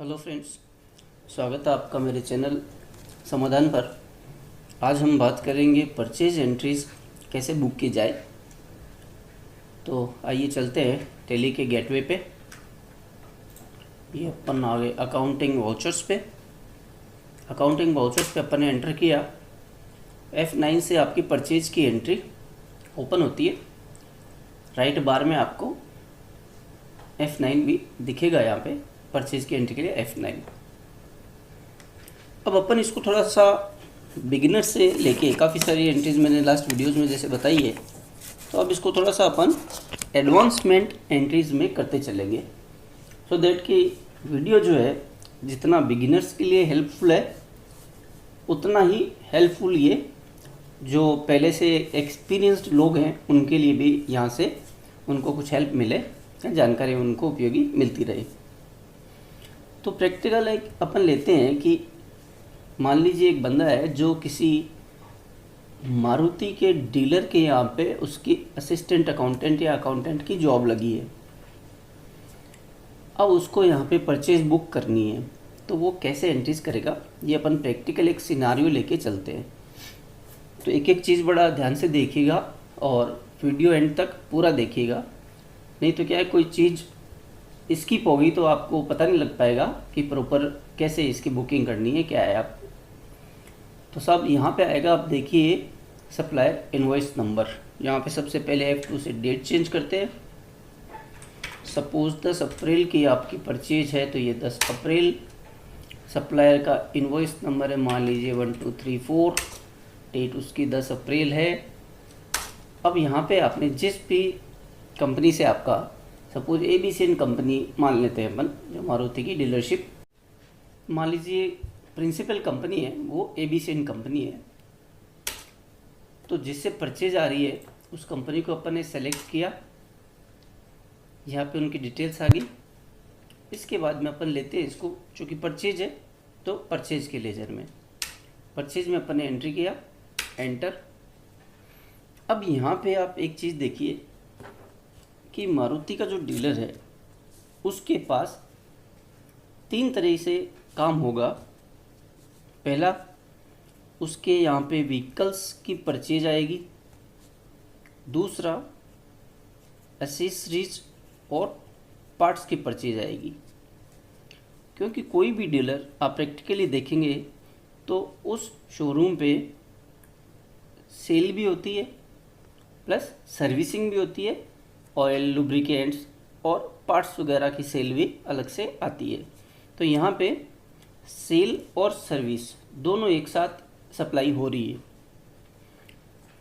Hello friends, स्वागत है आपका मेरे चैनल समाधान पर। आज हम बात करेंगे परचेज एंट्रीज कैसे बुक की जाए। तो आइए चलते हैं टैली के गेटवे पे। ये अपन आ गए अकाउंटिंग वाउचर्स पे। अकाउंटिंग वाउचर्स पे अपन ने एंटर किया। F9 से आपकी परचेज की एंट्री ओपन होती है। राइट बार में आपको F9 भी दिखेगा। यहाँ पे परचेज की एंट्री के लिए F9। अब अपन इसको थोड़ा सा बिगिनर से लेके काफ़ी सारी एंट्रीज मैंने लास्ट वीडियोस में जैसे बताई है, तो अब इसको थोड़ा सा अपन एडवांसमेंट एंट्रीज में करते चलेंगे। सो दैट कि वीडियो जो है जितना बिगिनर्स के लिए हेल्पफुल है उतना ही हेल्पफुल ये जो पहले से एक्सपीरियंस्ड लोग हैं उनके लिए भी यहाँ से उनको कुछ हेल्प मिले, जानकारी उनको उपयोगी मिलती रहे। तो प्रैक्टिकल एक अपन लेते हैं कि मान लीजिए एक बंदा है जो किसी मारुति के डीलर के यहाँ पे उसकी असिस्टेंट अकाउंटेंट या अकाउंटेंट की जॉब लगी है। अब उसको यहाँ पे परचेज बुक करनी है, तो वो कैसे एंट्रीज करेगा ये अपन प्रैक्टिकल एक सिनारियो लेके चलते हैं। तो एक एक चीज़ बड़ा ध्यान से देखिएगा और वीडियो एंड तक पूरा देखिएगा, नहीं तो क्या है कोई चीज़ स्किप होगी तो आपको पता नहीं लग पाएगा कि प्रॉपर कैसे इसकी बुकिंग करनी है, क्या है आप। तो सब यहाँ पे आएगा। आप देखिए सप्लायर इनवॉइस नंबर, यहाँ पे सबसे पहले F2 से डेट चेंज करते हैं। सपोज 10 अप्रैल की आपकी परचेज है तो ये 10 अप्रैल। सप्लायर का इनवॉइस नंबर है मान लीजिए 1234, डेट उसकी 10 अप्रैल है। अब यहाँ पे आपने जिस भी कंपनी से आपका सपोज ABC कंपनी मान लेते हैं अपन, जो मारुति की डीलरशिप मान लीजिए प्रिंसिपल कंपनी है वो ABC कंपनी है। तो जिससे परचेज आ रही है उस कंपनी को अपन ने सेलेक्ट किया, यहाँ पे उनकी डिटेल्स आ गई। इसके बाद में अपन लेते हैं इसको, चूँकि परचेज है तो परचेज के लेजर में परचेज में अपन ने एंट्री किया, एंटर। अब यहाँ पे आप एक चीज़ देखिए कि मारुति का जो डीलर है उसके पास 3 तरह से काम होगा। पहला, उसके यहाँ पे व्हीकल्स की परचेज आएगी। दूसरा, एसेसरीज और पार्ट्स की परचेज आएगी। क्योंकि कोई भी डीलर आप प्रैक्टिकली देखेंगे तो उस शोरूम पे सेल भी होती है प्लस सर्विसिंग भी होती है, ऑयल, लुब्रिकेंट्स और पार्ट्स वगैरह की सेल भी अलग से आती है। तो यहाँ पे सेल और सर्विस दोनों एक साथ सप्लाई हो रही है।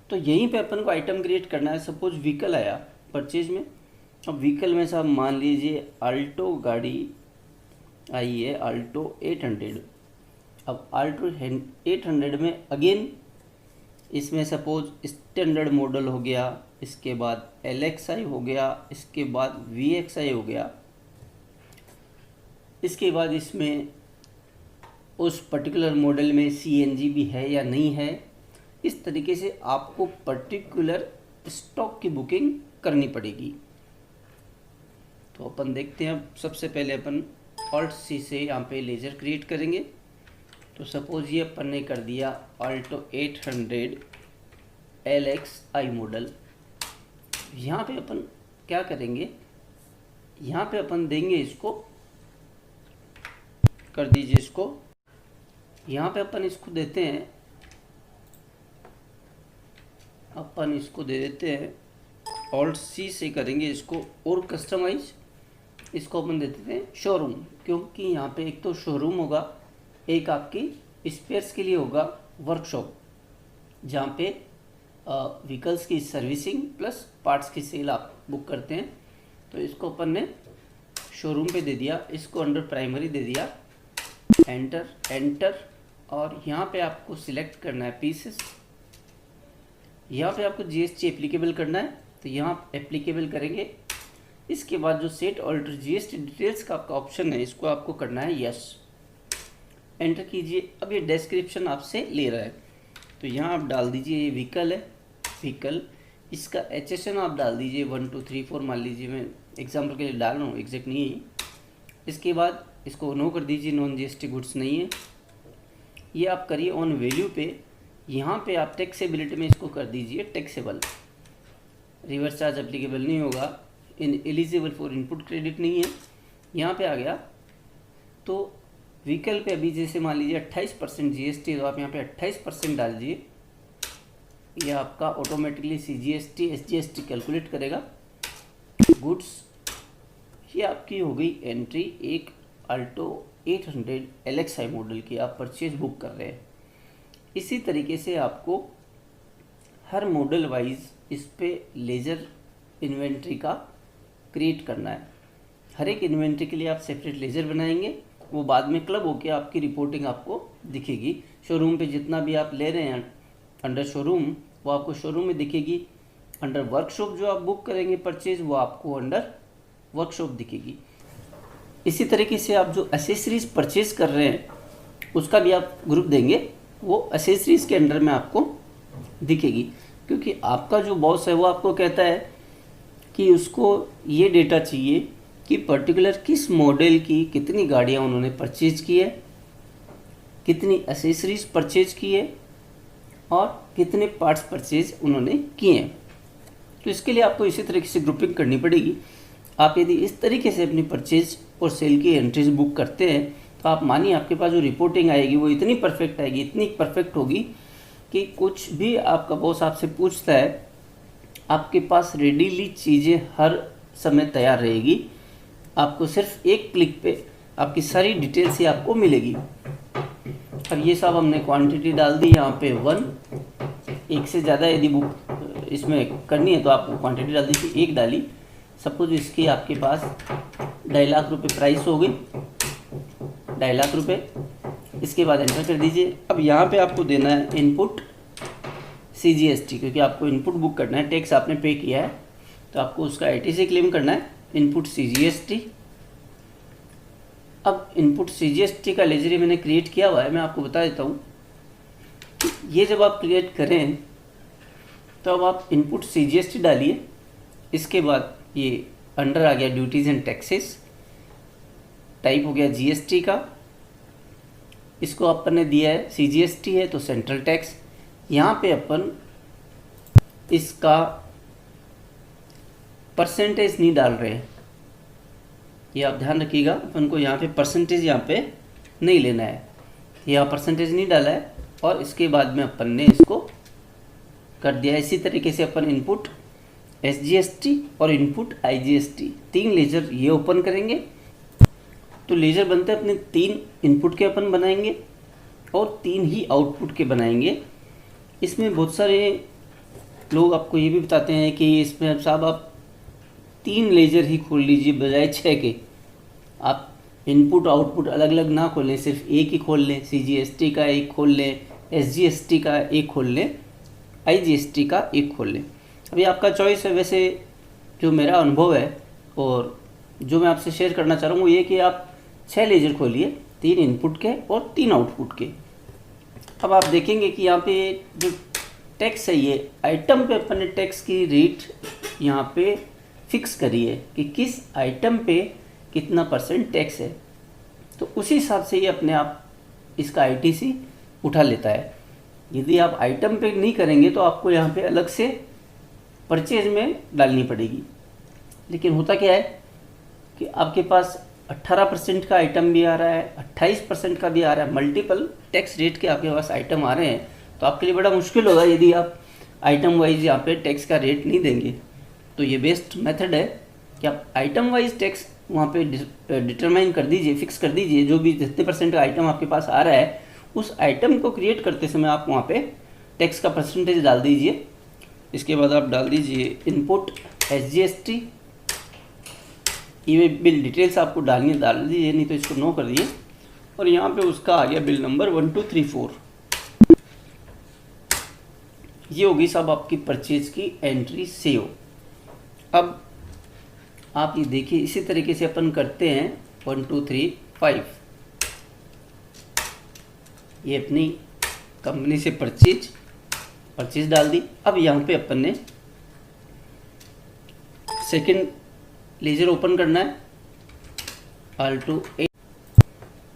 तो यहीं पे अपन को आइटम क्रिएट करना है। सपोज व्हीकल आया परचेज में। अब व्हीकल में साहब मान लीजिए अल्टो गाड़ी आई है, अल्टो 800। अब अल्टो 800 में अगेन इसमें सपोज स्टैंडर्ड मॉडल हो गया, इसके बाद LXI हो गया, इसके बाद VXI हो गया, इसके बाद इसमें उस पर्टिकुलर मॉडल में CNG भी है या नहीं है। इस तरीके से आपको पर्टिकुलर स्टॉक की बुकिंग करनी पड़ेगी। तो अपन देखते हैं। अब सबसे पहले अपन Alt+C से यहाँ पे लेजर क्रिएट करेंगे। तो सपोज ये अपन ने कर दिया अल्टो 800 LXI मॉडल। यहाँ पे अपन क्या करेंगे, यहाँ पे अपन देंगे इसको, कर दीजिए इसको, यहाँ पे अपन इसको देते हैं, अपन इसको दे देते हैं Alt+C से करेंगे इसको और कस्टमाइज। इसको अपन दे देते हैं शोरूम, क्योंकि यहाँ पे एक तो शोरूम होगा, एक आपकी स्पेयर्स के लिए होगा वर्कशॉप, जहाँ पे व्हीकल्स की सर्विसिंग प्लस पार्ट्स की सेल आप बुक करते हैं। तो इसको अपन ने शोरूम पे दे दिया, इसको अंडर प्राइमरी दे दिया, एंटर एंटर। और यहाँ पे आपको सिलेक्ट करना है पीसेस। यहाँ पे आपको GST एप्लीकेबल करना है, तो यहाँ एप्लीकेबल करेंगे। इसके बाद जो सेट ऑल्टर GST डिटेल्स का आपका ऑप्शन है, इसको आपको करना है यस, एंटर कीजिए। अब ये डिस्क्रिप्शन आपसे ले रहा है, तो यहाँ आप डाल दीजिए ये व्हीकल है, व्हीकल, इसका HSN आप डाल दीजिए 1 2 3 4। मान लीजिए मैं एग्जाम्पल के लिए डाल रहा हूँ, एग्जैक्ट नहीं है। इसके बाद इसको नो कर दीजिए, नॉन जीएसटी गुड्स नहीं है। ये आप करिए ऑन वैल्यू पे, यहाँ पे आप टैक्सेबिलिटी में इसको कर दीजिए टैक्सेबल। रिवर्स चार्ज एप्लीकेबल नहीं होगा, in eligible for input credit नहीं है, यहाँ पे आ गया। तो व्हीकल पे अभी जैसे मान लीजिए 28% जीएसटी, तो आप यहाँ पे 28% डाल दीजिए। यह आपका ऑटोमेटिकली सीजीएसटी एसजीएसटी कैलकुलेट करेगा। गुड्स, ये आपकी हो गई एंट्री एक अल्टो 800 LXi मॉडल की आप परचेज बुक कर रहे हैं। इसी तरीके से आपको हर मॉडल वाइज इस पे लेजर इन्वेंट्री का क्रिएट करना है। हर एक इन्वेंट्री के लिए आप सेपरेट लेजर बनाएंगे, वो बाद में क्लब होके आपकी रिपोर्टिंग आपको दिखेगी। शोरूम पे जितना भी आप ले रहे हैं अंडर शोरूम, वो आपको शोरूम में दिखेगी। अंडर वर्कशॉप जो आप बुक करेंगे परचेज, वो आपको अंडर वर्कशॉप दिखेगी। इसी तरीके से आप जो एसेसरीज परचेज कर रहे हैं उसका भी आप ग्रुप देंगे, वो एसेसरीज के अंडर में आपको दिखेगी। क्योंकि आपका जो बॉस है वो आपको कहता है कि उसको ये डेटा चाहिए कि पर्टिकुलर किस मॉडल की कितनी गाड़ियाँ उन्होंने परचेज की है, कितनी एसेसरीज परचेज की है और कितने पार्ट्स परचेज उन्होंने किए हैं। तो इसके लिए आपको इसी तरीके से ग्रुपिंग करनी पड़ेगी। आप यदि इस तरीके से अपनी परचेज और सेल की एंट्रीज बुक करते हैं तो आप मानिए आपके पास जो रिपोर्टिंग आएगी वो इतनी परफेक्ट आएगी, इतनी परफेक्ट होगी कि कुछ भी आपका बॉस आपसे पूछता है, आपके पास रेडीली चीज़ें हर समय तैयार रहेगी। आपको सिर्फ एक क्लिक पे आपकी सारी डिटेल्स ही आपको मिलेगी। अब ये सब हमने क्वांटिटी डाल दी यहाँ पे 1, एक से ज़्यादा यदि बुक इसमें करनी है तो आपको क्वांटिटी डाल दी थी, 1 डाली। सपोज इसकी आपके पास 2.5 लाख रुपये प्राइस हो गई, 2.5 लाख रुपये। इसके बाद एंटर कर दीजिए। अब यहाँ पे आपको देना है इनपुट सीजीएसटी, क्योंकि आपको इनपुट बुक करना है, टैक्स आपने पे किया है तो आपको उसका आईटीसी क्लेम करना है। Input CGST. अब इनपुट सीजीएसटी का लेजर मैंने क्रिएट किया हुआ है, मैं आपको बता देता हूँ। ये जब आप क्रिएट करें तो अब आप इनपुट सीजीएसटी डालिए। इसके बाद ये अंडर आ गया ड्यूटीज़ एंड टैक्सेस, टाइप हो गया जीएसटी का। इसको अपन ने दिया है सीजीएसटी है तो सेंट्रल टैक्स। यहाँ पे अपन इसका परसेंटेज नहीं डाल रहे हैं, ये आप ध्यान रखिएगा। अपन को यहाँ पे परसेंटेज यहाँ पे नहीं लेना है, यहाँ परसेंटेज नहीं डाला है। और इसके बाद में अपन ने इसको कर दिया। इसी तरीके से अपन इनपुट एसजीएसटी और इनपुट आईजीएसटी 3 लेजर ये ओपन करेंगे तो लेजर बनते हैं अपने 3 इनपुट के अपन बनाएंगे और 3 ही आउटपुट के बनाएंगे। इसमें बहुत सारे लोग आपको ये भी बताते हैं कि इसमें साहब आप 3 लेजर ही खोल लीजिए बजाय 6 के। आप इनपुट आउटपुट अलग अलग ना खोलें, सिर्फ एक ही खोल लें। सीजीएसटी का एक खोल लें, एसजीएसटी का एक खोल लें, आईजीएसटी का एक खोल लें। अभी आपका चॉइस है। वैसे जो मेरा अनुभव है और जो मैं आपसे शेयर करना चाह रहा हूँ वो ये कि आप 6 लेजर खोलिए, 3 इनपुट के और 3 आउटपुट के। अब आप देखेंगे कि यहाँ पे जो टैक्स है ये आइटम पे अपन ने टैक्स की रेट यहाँ पे फिक्स करी है कि किस आइटम पे कितना % टैक्स है। तो उसी हिसाब से ये अपने आप इसका आईटीसी उठा लेता है। यदि आप आइटम पे नहीं करेंगे तो आपको यहाँ पे अलग से परचेज में डालनी पड़ेगी। लेकिन होता क्या है कि आपके पास 18% का आइटम भी आ रहा है, 28% का भी आ रहा है, मल्टीपल टैक्स रेट के आपके पास आइटम आ रहे हैं। तो आपके लिए बड़ा मुश्किल होगा यदि आप आइटम वाइज यहाँ पे टैक्स का रेट नहीं देंगे। तो ये बेस्ट मेथड है कि आप आइटम वाइज टैक्स वहाँ पे डिटरमाइन कर दीजिए, फिक्स कर दीजिए। जो भी जितने % का आइटम आपके पास आ रहा है उस आइटम को क्रिएट करते समय आप वहाँ पे टैक्स का % डाल दीजिए। इसके बाद आप डाल दीजिए इनपुट एसजीएसटी। ये बिल डिटेल्स आपको डाल दीजिए, नहीं तो इसको नो कर दिए। और यहाँ पे उसका आ गया बिल नंबर 1234। ये होगी सब आपकी परचेज की एंट्री सेव। अब आप ये देखिए इसी तरीके से अपन करते हैं 1 2 3 5। ये अपनी कंपनी से परचेज डाल दी। अब यहाँ पे अपन ने सेकंड लेजर ओपन करना है। अल्टो 8।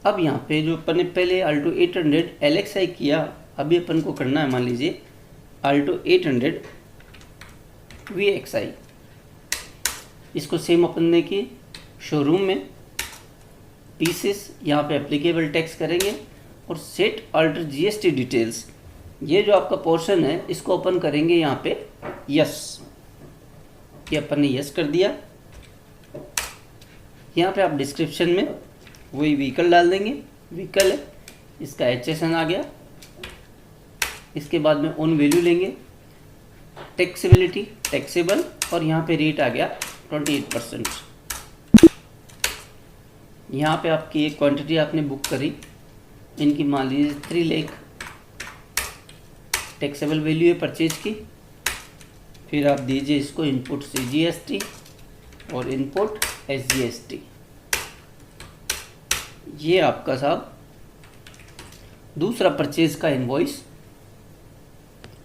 अब यहाँ पे जो अपन ने पहले अल्टो 800 LXi किया, अभी अपन को करना है मान लीजिए अल्टो 800 VXi। इसको सेम अपन ने की शोरूम में पीसेस, यहाँ पे एप्लीकेबल टैक्स करेंगे और सेट अल्टर GST डिटेल्स, ये जो आपका पोर्शन है इसको अपन करेंगे यहाँ पे यस। ये अपन ने यस कर दिया। यहाँ पे आप डिस्क्रिप्शन में वही व्हीकल डाल देंगे, व्हीकल है, इसका HSN आ गया। इसके बाद में ओन वैल्यू लेंगे, टैक्सेबिलिटी टैक्सेबल, और यहाँ पे रेट आ गया 28%। यहाँ पे आपकी एक क्वांटिटी आपने बुक करी, इनकी मान लीजिए 3 लाख टैक्सेबल वैल्यू है परचेज की। फिर आप दीजिए इसको इनपुट CGST और इनपुट SGST। ये आपका साहब दूसरा परचेज का इनवॉइस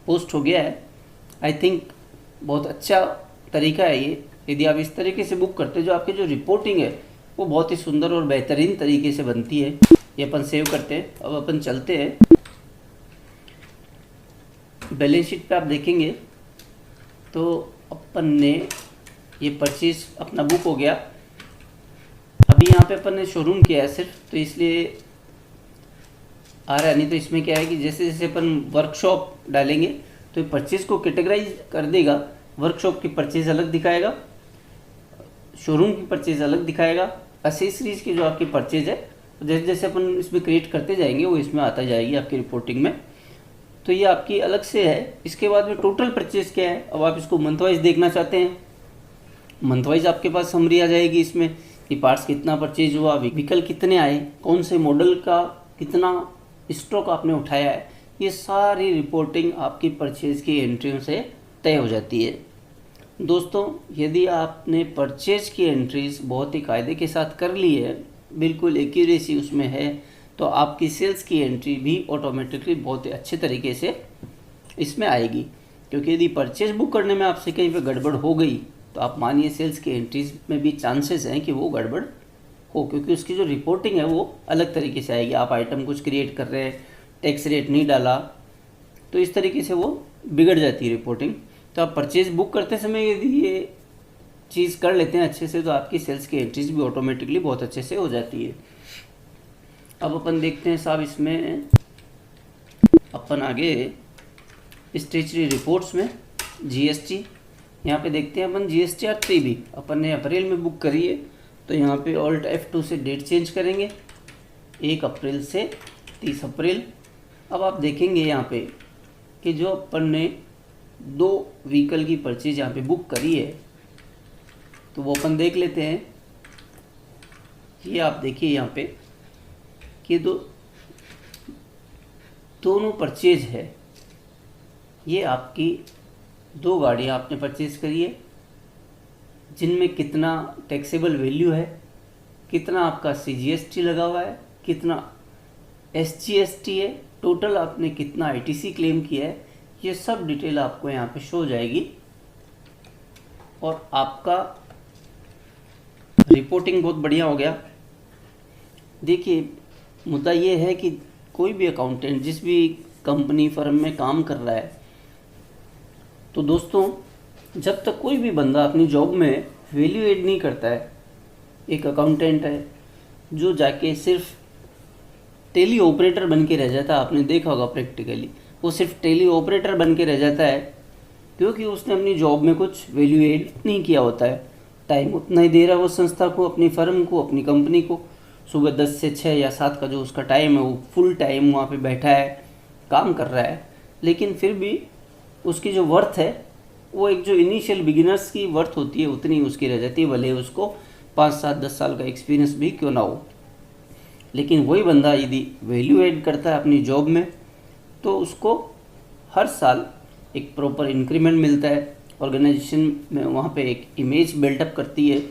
पोस्ट हो गया है। आई थिंक बहुत अच्छा तरीका है ये। यदि आप इस तरीके से बुक करते हो, जो आपकी जो रिपोर्टिंग है वो बहुत ही सुंदर और बेहतरीन तरीके से बनती है। ये अपन सेव करते हैं। अब अपन चलते हैं बैलेंस शीट पे। आप देखेंगे तो अपन ने ये परचेज अपना बुक हो गया। अभी यहाँ पे अपन ने शोरूम किया है सिर्फ, तो इसलिए आ रहा है, नहीं तो इसमें क्या है कि जैसे जैसे अपन वर्कशॉप डालेंगे तो ये परचेज को कैटेगराइज कर देगा। वर्कशॉप की परचेज अलग दिखाएगा, शोरूम की परचेज अलग दिखाएगा, एसेसरीज की जो आपकी परचेज है जैसे जैसे अपन इसमें क्रिएट करते जाएंगे वो इसमें आता जाएगी आपकी रिपोर्टिंग में। तो ये आपकी अलग से है। इसके बाद में टोटल परचेज क्या है, अब आप इसको मंथ वाइज देखना चाहते हैं, मंथ वाइज आपके पास समरी आ जाएगी इसमें कि पार्ट्स कितना परचेज हुआ, व्हीकल कितने आए, कौन से मॉडल का कितना स्टॉक आपने उठाया है। ये सारी रिपोर्टिंग आपकी परचेज की एंट्रियों से तय हो जाती है। दोस्तों, यदि आपने परचेज की एंट्रीज बहुत ही कायदे के साथ कर ली है, बिल्कुल एक्यूरेसी उसमें है, तो आपकी सेल्स की एंट्री भी ऑटोमेटिकली बहुत ही अच्छे तरीके से इसमें आएगी। क्योंकि यदि परचेज बुक करने में आपसे कहीं पे गड़बड़ हो गई तो आप मानिए सेल्स की एंट्रीज में भी चांसेस हैं कि वो गड़बड़ हो, क्योंकि उसकी जो रिपोर्टिंग है वो अलग तरीके से आएगी। आप आइटम कुछ क्रिएट कर रहे हैं, टैक्स रेट नहीं डाला, तो इस तरीके से वो बिगड़ जाती है रिपोर्टिंग। तो आप परचेज बुक करते समय यदि ये चीज़ कर लेते हैं अच्छे से, तो आपकी सेल्स की एंट्रीज भी ऑटोमेटिकली बहुत अच्छे से हो जाती है। अब अपन देखते हैं साहब, इसमें अपन आगे स्टेचरी रिपोर्ट्स में GST, यहाँ पे देखते हैं अपन GSTR 3 भी अपन ने अप्रैल में बुक करी है। तो यहाँ पे Alt F2 से डेट चेंज करेंगे 1 अप्रैल से 30 अप्रैल। अब आप देखेंगे यहाँ पे कि जो अपन ने 2 व्हीकल की परचेज यहाँ पे बुक करी है, तो वो अपन देख लेते हैं। ये आप देखिए यहाँ पे कि दोनों परचेज है। ये आपकी 2 गाड़ियाँ आपने परचेज करी है, जिनमें कितना टैक्सेबल वैल्यू है, कितना आपका CGST लगा हुआ है, कितना SGST है, टोटल आपने कितना ITC क्लेम किया है, ये सब डिटेल आपको यहाँ पे शो हो जाएगी। और आपका रिपोर्टिंग बहुत बढ़िया हो गया। देखिए, मुद्दा ये है कि कोई भी अकाउंटेंट जिस भी कंपनी फर्म में काम कर रहा है, तो दोस्तों जब तक कोई भी बंदा अपनी जॉब में वैल्यू एड नहीं करता है, एक अकाउंटेंट है जो जाके सिर्फ टेली ऑपरेटर बन के रह जाता है, आपने देखा होगा प्रैक्टिकली, वो सिर्फ टेली ऑपरेटर बन के रह जाता है क्योंकि उसने अपनी जॉब में कुछ वैल्यू एड नहीं किया होता है। टाइम उतना ही दे रहा है वो संस्था को, अपनी फर्म को, अपनी कंपनी को। सुबह 10 से 6 या 7 का जो उसका टाइम है, वो फुल टाइम वहाँ पे बैठा है, काम कर रहा है, लेकिन फिर भी उसकी जो वर्थ है वो एक जो इनिशियल बिगिनर्स की वर्थ होती है उतनी उसकी रह जाती है, भले उसको 5, 7, 10 साल का एक्सपीरियंस भी क्यों ना हो। लेकिन वही बंदा यदि वैल्यू ऐड करता है अपनी जॉब में, तो उसको हर साल एक प्रॉपर इंक्रीमेंट मिलता है, ऑर्गेनाइजेशन में वहाँ पे एक इमेज बिल्डअप करती है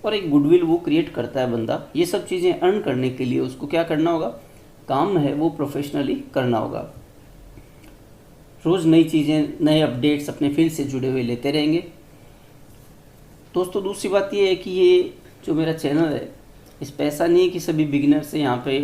और एक गुडविल वो क्रिएट करता है बंदा। ये सब चीज़ें अर्न करने के लिए उसको क्या करना होगा, काम है वो प्रोफेशनली करना होगा। रोज़ नई चीज़ें, नए अपडेट्स अपने फील्ड से जुड़े हुए लेते रहेंगे। दोस्तों, दूसरी बात ये है कि ये जो मेरा चैनल है इस पे ऐसा नहीं है कि सभी बिगिनर्स से, यहाँ पे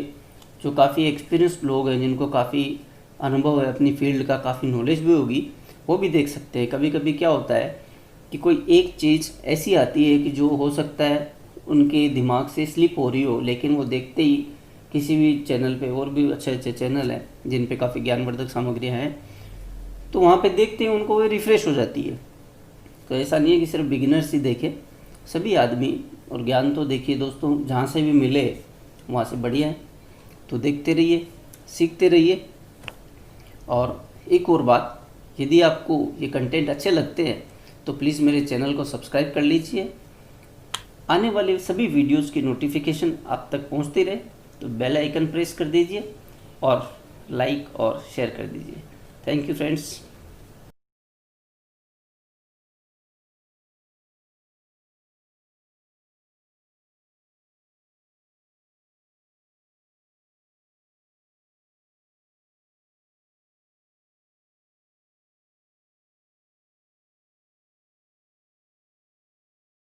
जो काफ़ी एक्सपीरियंस्ड लोग हैं जिनको काफ़ी अनुभव है अपनी फील्ड का, काफ़ी नॉलेज भी होगी, वो भी देख सकते हैं। कभी कभी क्या होता है कि कोई एक चीज़ ऐसी आती है कि जो हो सकता है उनके दिमाग से स्लिप हो रही हो, लेकिन वो देखते ही किसी भी चैनल पे, और भी अच्छे अच्छे चैनल हैं जिन पे काफ़ी ज्ञानवर्धक सामग्रियाँ हैं, तो वहाँ पे देखते हैं उनको वो रिफ़्रेश हो जाती है। तो ऐसा नहीं है कि सिर्फ बिगिनर्स ही देखें, सभी आदमी। और ज्ञान तो देखिए दोस्तों, जहाँ से भी मिले वहाँ से बढ़िया है। तो देखते रहिए, सीखते रहिए। और एक और बात, यदि आपको ये कंटेंट अच्छे लगते हैं तो प्लीज़ मेरे चैनल को सब्सक्राइब कर लीजिए। आने वाले सभी वीडियोस की नोटिफिकेशन आप तक पहुंचती रहे तो बेल आइकन प्रेस कर दीजिए और लाइक और शेयर कर दीजिए। Thank you friends.